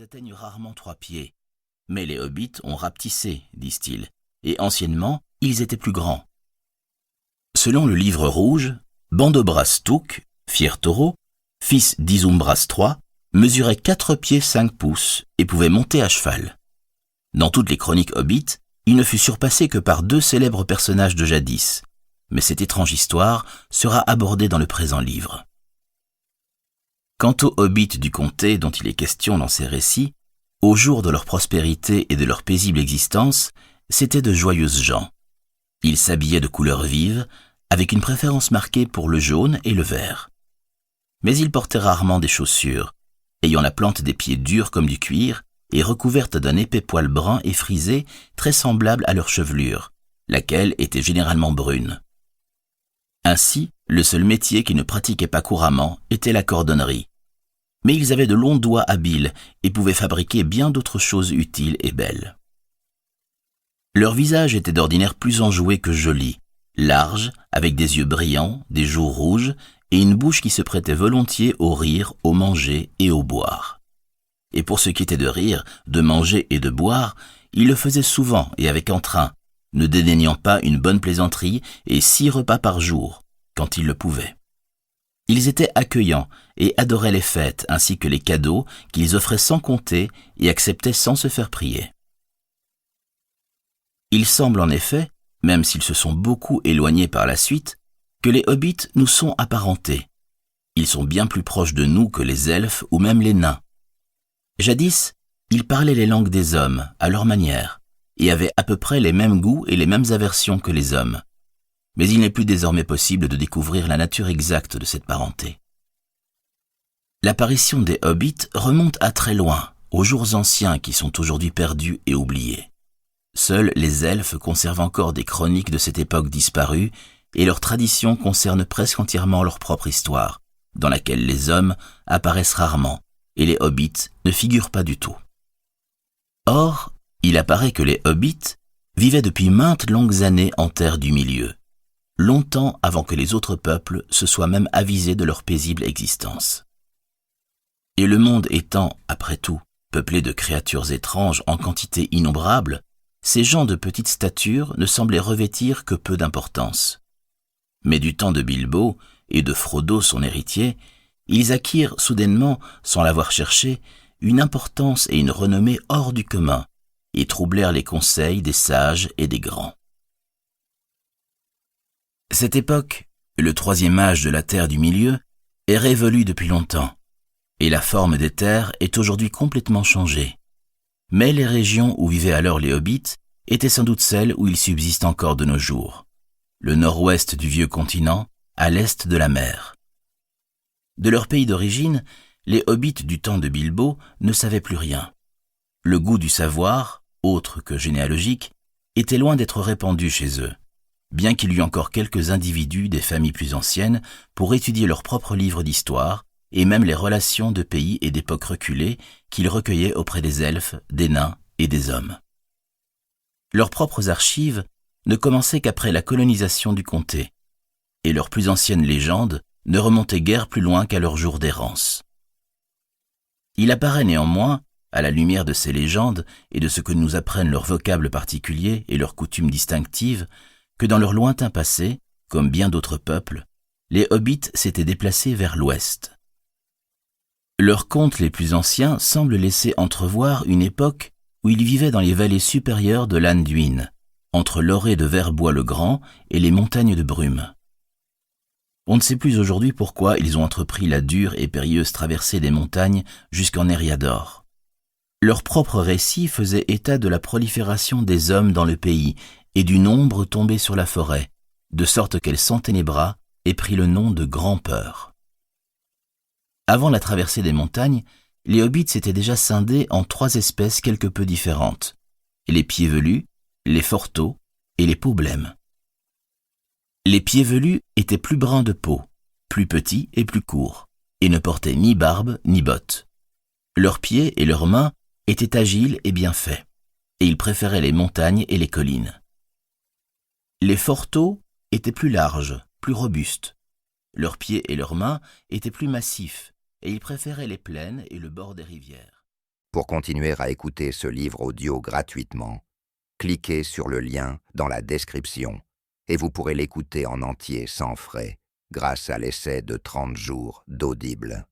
atteignent rarement 3 pieds. Mais les hobbits ont rapetissé, disent-ils, et anciennement, ils étaient plus grands. Selon le livre rouge, Bandobras Touk, fier taureau, fils d'Izumbras III, mesurait 4 pieds 5 pouces et pouvait monter à cheval. Dans toutes les chroniques hobbits, il ne fut surpassé que par 2 célèbres personnages de jadis, mais cette étrange histoire sera abordée dans le présent livre. Quant aux hobbits du comté dont il est question dans ces récits, au jour de leur prospérité et de leur paisible existence, c'étaient de joyeuses gens. Ils s'habillaient de couleurs vives, avec une préférence marquée pour le jaune et le vert. Mais ils portaient rarement des chaussures, ayant la plante des pieds dure comme du cuir et recouverte d'un épais poil brun et frisé très semblable à leur chevelure, laquelle était généralement brune. Ainsi, le seul métier qu'ils ne pratiquaient pas couramment était la cordonnerie. Mais ils avaient de longs doigts habiles et pouvaient fabriquer bien d'autres choses utiles et belles. Leur visage était d'ordinaire plus enjoué que joli, large, avec des yeux brillants, des joues rouges et une bouche qui se prêtait volontiers au rire, au manger et au boire. Et pour ce qui était de rire, de manger et de boire, ils le faisaient souvent et avec entrain, ne dédaignant pas une bonne plaisanterie et 6 repas par jour, quand ils le pouvaient. Ils étaient accueillants et adoraient les fêtes ainsi que les cadeaux qu'ils offraient sans compter et acceptaient sans se faire prier. Il semble en effet, même s'ils se sont beaucoup éloignés par la suite, que les hobbits nous sont apparentés. Ils sont bien plus proches de nous que les elfes ou même les nains. Jadis, ils parlaient les langues des hommes, à leur manière, et avaient à peu près les mêmes goûts et les mêmes aversions que les hommes. Mais il n'est plus désormais possible de découvrir la nature exacte de cette parenté. L'apparition des hobbits remonte à très loin, aux jours anciens qui sont aujourd'hui perdus et oubliés. Seuls les elfes conservent encore des chroniques de cette époque disparue et leurs traditions concernent presque entièrement leur propre histoire, dans laquelle les hommes apparaissent rarement et les hobbits ne figurent pas du tout. Or, il apparaît que les hobbits vivaient depuis maintes longues années en terre du milieu, longtemps avant que les autres peuples se soient même avisés de leur paisible existence. Et le monde étant, après tout, peuplé de créatures étranges en quantité innombrable, ces gens de petite stature ne semblaient revêtir que peu d'importance. Mais du temps de Bilbo et de Frodo son héritier, ils acquirent soudainement, sans l'avoir cherché, une importance et une renommée hors du commun, et troublèrent les conseils des sages et des grands. Cette époque, le 3e âge de la Terre du Milieu, est révolue depuis longtemps, et la forme des terres est aujourd'hui complètement changée. Mais les régions où vivaient alors les hobbits étaient sans doute celles où ils subsistent encore de nos jours, le nord-ouest du vieux continent, à l'est de la mer. De leur pays d'origine, les hobbits du temps de Bilbo ne savaient plus rien. Le goût du savoir, autre que généalogique, était loin d'être répandu chez eux, bien qu'il y eût encore quelques individus des familles plus anciennes pour étudier leurs propres livres d'histoire et même les relations de pays et d'époques reculées qu'ils recueillaient auprès des elfes, des nains et des hommes. Leurs propres archives ne commençaient qu'après la colonisation du comté, et leurs plus anciennes légendes ne remontaient guère plus loin qu'à leur jour d'errance. Il apparaît néanmoins, à la lumière de ces légendes et de ce que nous apprennent leurs vocables particuliers et leurs coutumes distinctives, que dans leur lointain passé, comme bien d'autres peuples, les hobbits s'étaient déplacés vers l'ouest. Leurs contes les plus anciens semblent laisser entrevoir une époque où ils vivaient dans les vallées supérieures de l'Anduin, entre l'orée de Verbois-le-Grand et les montagnes de Brume. On ne sait plus aujourd'hui pourquoi ils ont entrepris la dure et périlleuse traversée des montagnes jusqu'en Eriador. Leur propre récit faisait état de la prolifération des hommes dans le pays et du nombre tombé sur la forêt, de sorte qu'elle s'enténébra et prit le nom de Grand-Peur. Avant la traversée des montagnes, les hobbits s'étaient déjà scindés en 3 espèces quelque peu différentes, les pieds velus, les forteaux et les peaux blêmes. Les pieds velus étaient plus bruns de peau, plus petits et plus courts, et ne portaient ni barbe ni bottes. Leurs pieds et leurs mains étaient agiles et bien faits, et ils préféraient les montagnes et les collines. Les forteaux étaient plus larges, plus robustes. Leurs pieds et leurs mains étaient plus massifs, et ils préféraient les plaines et le bord des rivières. Pour continuer à écouter ce livre audio gratuitement, cliquez sur le lien dans la description et vous pourrez l'écouter en entier sans frais grâce à l'essai de 30 jours d'Audible.